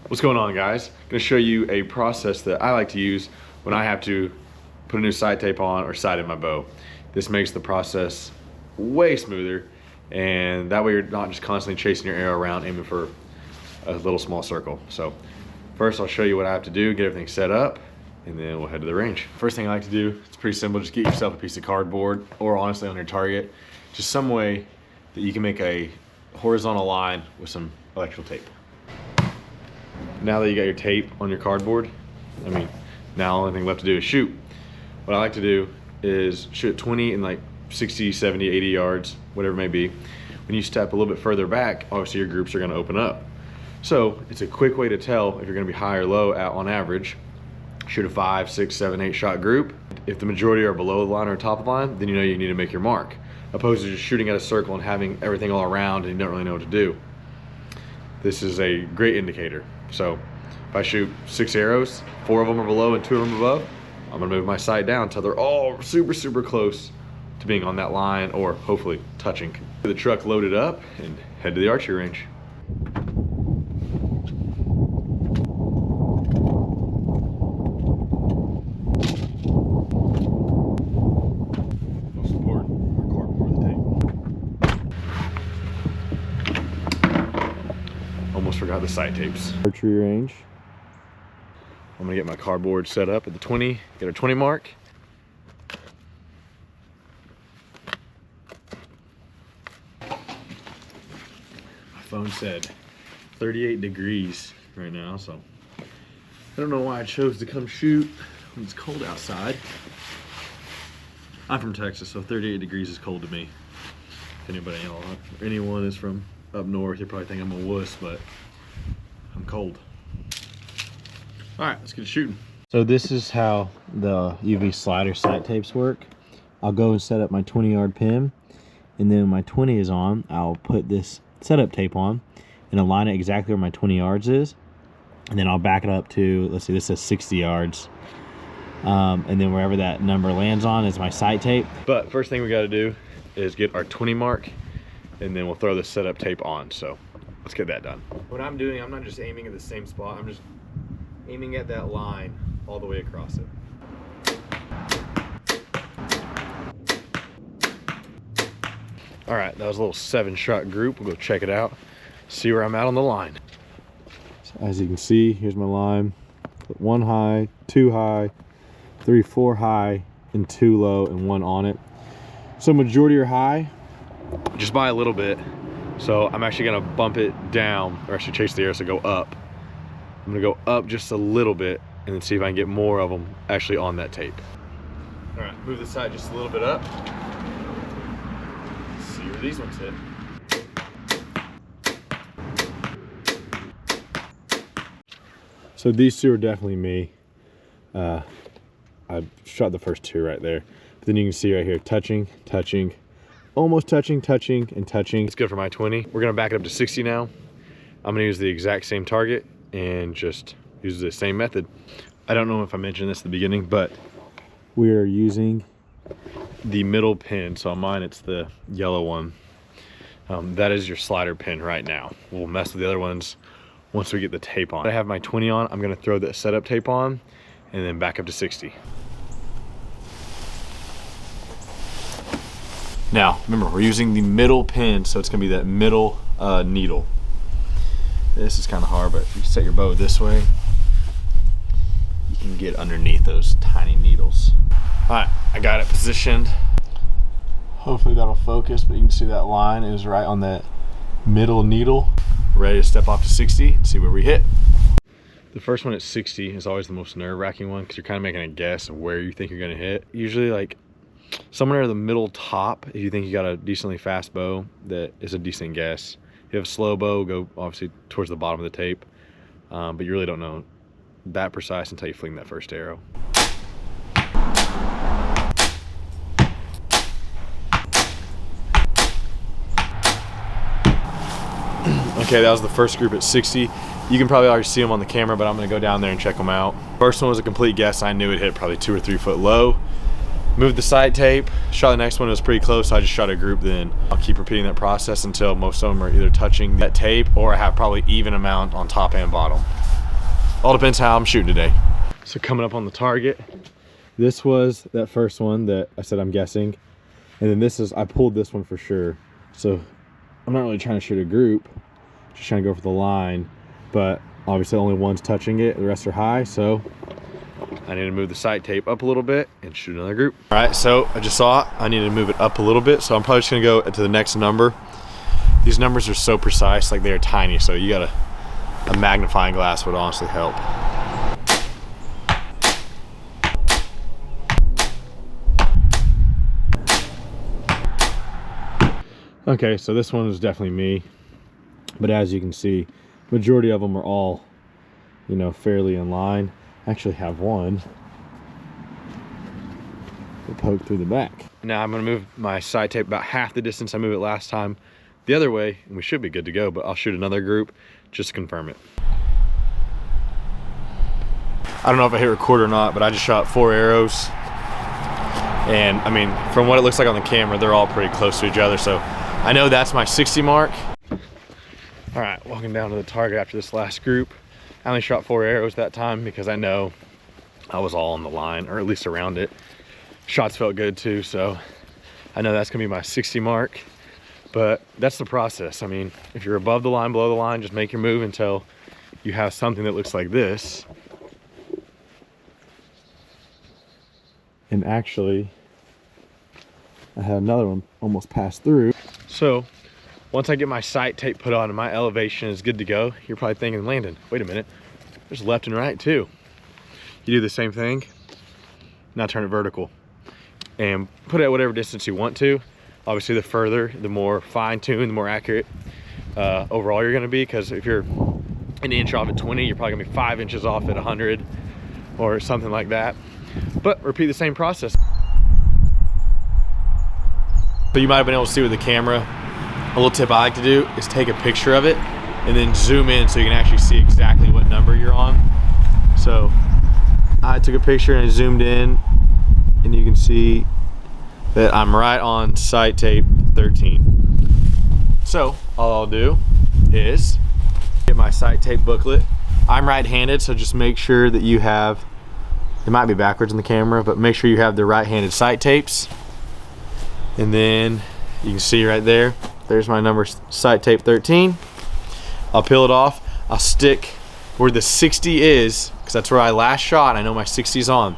What's going on, guys? I'm gonna show you a process that I like to use when I have to put a new sight tape on or sight in my bow. This makes the process way smoother, and that way you're not just constantly chasing your arrow around aiming for a little small circle. So first I'll show you what I have to do, get everything set up, and then we'll head to the range. First thing I like to do, it's pretty simple, just get yourself a piece of cardboard, or honestly on your target, just some way that you can make a horizontal line with some electrical tape. Now that you got your tape on your cardboard, now the only thing left to do is shoot. What I like to do is shoot 20 and like 60, 70, 80 yards, whatever it may be. When you step a little bit further back, obviously your groups are gonna open up. So it's a quick way to tell if you're gonna be high or low on average. Shoot a 5, 6, 7, 8 shot group. If the majority are below the line or top of the line, then you know you need to make your mark. Opposed to just shooting at a circle and having everything all around and you don't really know what to do. This is a great indicator. So if I shoot 6 arrows, 4 of them are below and 2 of them above, I'm gonna move my sight down until they're all super, super close to being on that line or hopefully touching. Get the truck loaded up and head to the archery range. Most important, our cardboard with the tape. Almost forgot the sight tapes. Archery range. I'm gonna get my cardboard set up at the 20, get a 20 mark. My phone said 38 degrees right now, so I don't know why I chose to come shoot when it's cold outside. I'm from Texas, so 38 degrees is cold to me. If anybody or anyone is from up north, you probably think I'm a wuss, but I'm cold. All right, let's get shooting. So this is how the UV slider sight tapes work. I'll go and set up my 20-yard pin, and then when my 20 is on, I'll put this setup tape on and align it exactly where my 20 yards is, and then I'll back it up to, let's see, this says 60 yards, and then wherever that number lands on is my sight tape. But first thing we got to do is get our 20 mark, and then we'll throw the setup tape on. So let's get that done. What I'm doing, I'm not just aiming at the same spot, I'm just aiming at that line all the way across it. All right, that was a little 7-shot group. We'll go check it out, see where I'm at on the line. So as you can see, here's my line. Put 1 high, 2 high, 3, 4 high, and 2 low, and 1 on it. So majority are high. Just by a little bit. So I'm actually gonna bump it down, or actually chase the arrows to go up. I'm gonna go up just a little bit and then see if I can get more of them actually on that tape. All right, move the sight just a little bit up. See where these ones hit. So these 2 are definitely me. I shot the first 2 right there. But then you can see right here, touching, touching, almost touching, touching, and touching. It's good for my 20. We're gonna back it up to 60 now. I'm gonna use the exact same target and just use the same method. I don't know if I mentioned this at the beginning, but we are using the middle pin. So on mine, it's the yellow one. That is your slider pin right now. We'll mess with the other ones once we get the tape on. I have my 20 on. I'm gonna throw the setup tape on and then back up to 60. Now, remember, we're using the middle pin, so it's gonna be that middle needle. This is kind of hard, but if you set your bow this way, you can get underneath those tiny needles. All right, I got it positioned. Hopefully that'll focus, but you can see that line is right on that middle needle. Ready to step off to 60 and see where we hit. The first one at 60 is always the most nerve-wracking one because you're kind of making a guess of where you think you're gonna hit. Usually like somewhere in the middle top, if you think you got a decently fast bow, that is a decent guess. If you have a slow bow, go obviously towards the bottom of the tape, but you really don't know that precise until you fling that first arrow. Okay, that was the first group at 60. You can probably already see them on the camera, but I'm gonna go down there and check them out. First one was a complete guess. I knew it hit probably 2 or 3 foot low. Moved the sight tape, shot the next one, it was pretty close, so I just shot a group then. I'll keep repeating that process until most of them are either touching that tape or I have probably even amount on top and bottom. All depends how I'm shooting today. So coming up on the target, This was that first one that I said I'm guessing. And then this is, I pulled this one for sure. So I'm not really trying to shoot a group, just trying to go for the line. But obviously only one's touching it, the rest are high, so I need to move the sight tape up a little bit and shoot another group. All right, so I just saw it. I need to move it up a little bit. So I'm probably just gonna go to the next number. These numbers are so precise, like they're tiny. So you gotta, a magnifying glass would honestly help. okay, so this one is definitely me. But as you can see, majority of them are all, you know, fairly in line. I actually have one that poked through the back. Now I'm gonna move my sight tape about half the distance I moved it last time the other way, and we should be good to go, but I'll shoot another group just to confirm it. I don't know if I hit record or not, but I just shot 4 arrows. And I mean, from what it looks like on the camera, they're all pretty close to each other. So I know that's my 60 mark. All right, walking down to the target after this last group. I only shot 4 arrows that time because I know I was all on the line, or at least around it. Shots felt good too, so I know that's gonna be my 60 mark. But that's the process. I mean, if you're above the line, below the line, just make your move until you have something that looks like this. And actually, I had another one almost pass through. So once I get my sight tape put on and my elevation is good to go, you're probably thinking, Landon, wait a minute, there's left and right too. You do the same thing, now turn it vertical and put it at whatever distance you want to. Obviously the further, the more fine-tuned, the more accurate overall you're gonna be, because if you're an inch off at 20, you're probably gonna be 5 inches off at 100 or something like that. But repeat the same process. So you might have been able to see with the camera, a little tip I like to do is take a picture of it and then zoom in so you can actually see exactly what number you're on. So I took a picture and I zoomed in, and you can see that I'm right on sight tape 13. So all I'll do is get my sight tape booklet. I'm right-handed, so just make sure that you have, it might be backwards in the camera, but make sure you have the right-handed sight tapes. And then you can see right there, there's my number, sight tape 13. I'll peel it off. I'll stick where the 60 is, because that's where I last shot. I know my 60 is on.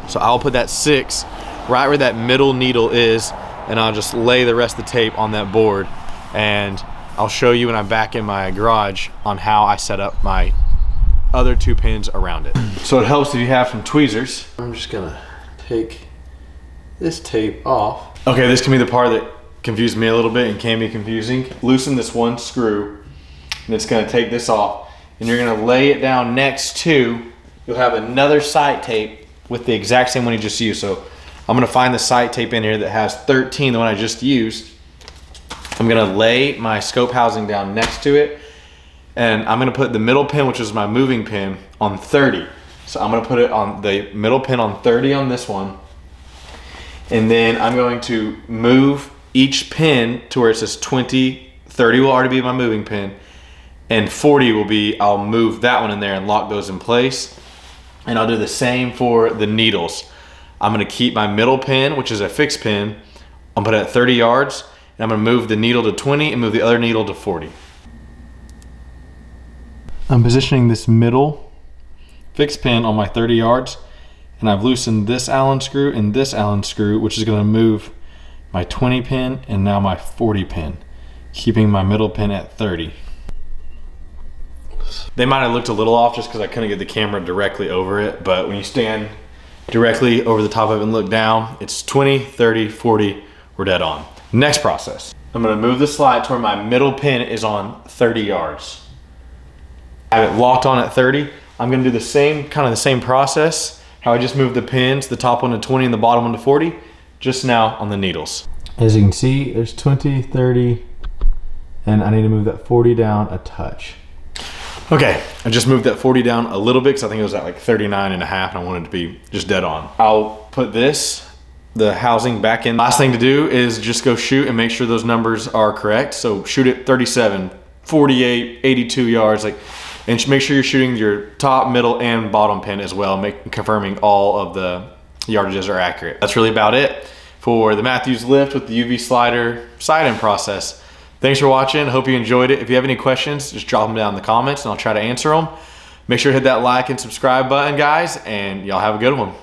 So I'll put that 6 right where that middle needle is, and I'll just lay the rest of the tape on that board. And I'll show you when I'm back in my garage on how I set up my other 2 pins around it. So it helps if you have some tweezers. I'm just gonna take this tape off. Okay, this can be the part that confused me a little bit and can be confusing. Loosen this one screw, and it's gonna take this off, and you're gonna lay it down next to, you'll have another sight tape with the exact same one you just used. So I'm gonna find the sight tape in here that has 13, the one I just used. I'm gonna lay my scope housing down next to it, and I'm gonna put the middle pin, which is my moving pin, on 30. So I'm gonna put it on the middle pin on 30 on this one, and then I'm going to move each pin to where it says 20, 30 will already be my moving pin, and 40 will be, I'll move that one in there and lock those in place. And I'll do the same for the needles. I'm gonna keep my middle pin, which is a fixed pin, I'll put it at 30 yards, and I'm gonna move the needle to 20 and move the other needle to 40. I'm positioning this middle fixed pin on my 30 yards, and I've loosened this Allen screw and this Allen screw, which is gonna move my 20 pin and now my 40 pin, keeping my middle pin at 30. They might have looked a little off just because I couldn't get the camera directly over it, but when you stand directly over the top of it and look down, it's 20, 30, 40, we're dead on. Next process. I'm gonna move the slide to where my middle pin is on 30 yards. I have it locked on at 30. I'm gonna do the same, kind of the same process, how I just moved the pins, the top one to 20 and the bottom one to 40, just now on the needles. As you can see, there's 20, 30, and I need to move that 40 down a touch. Okay, I just moved that 40 down a little bit because I think it was at like 39 and a half, and I wanted it to be just dead on. I'll put this, the housing, back in. Last thing to do is just go shoot and make sure those numbers are correct. So shoot at 37, 48, 82 yards. Like, And make sure you're shooting your top, middle, and bottom pin as well, confirming all of the yardages are accurate. That's really about it for the Mathews lift with the UV slider sight-in process. Thanks for watching. Hope you enjoyed it. If you have any questions, just drop them down in the comments and I'll try to answer them. Make sure to hit that like and subscribe button, guys, and y'all have a good one.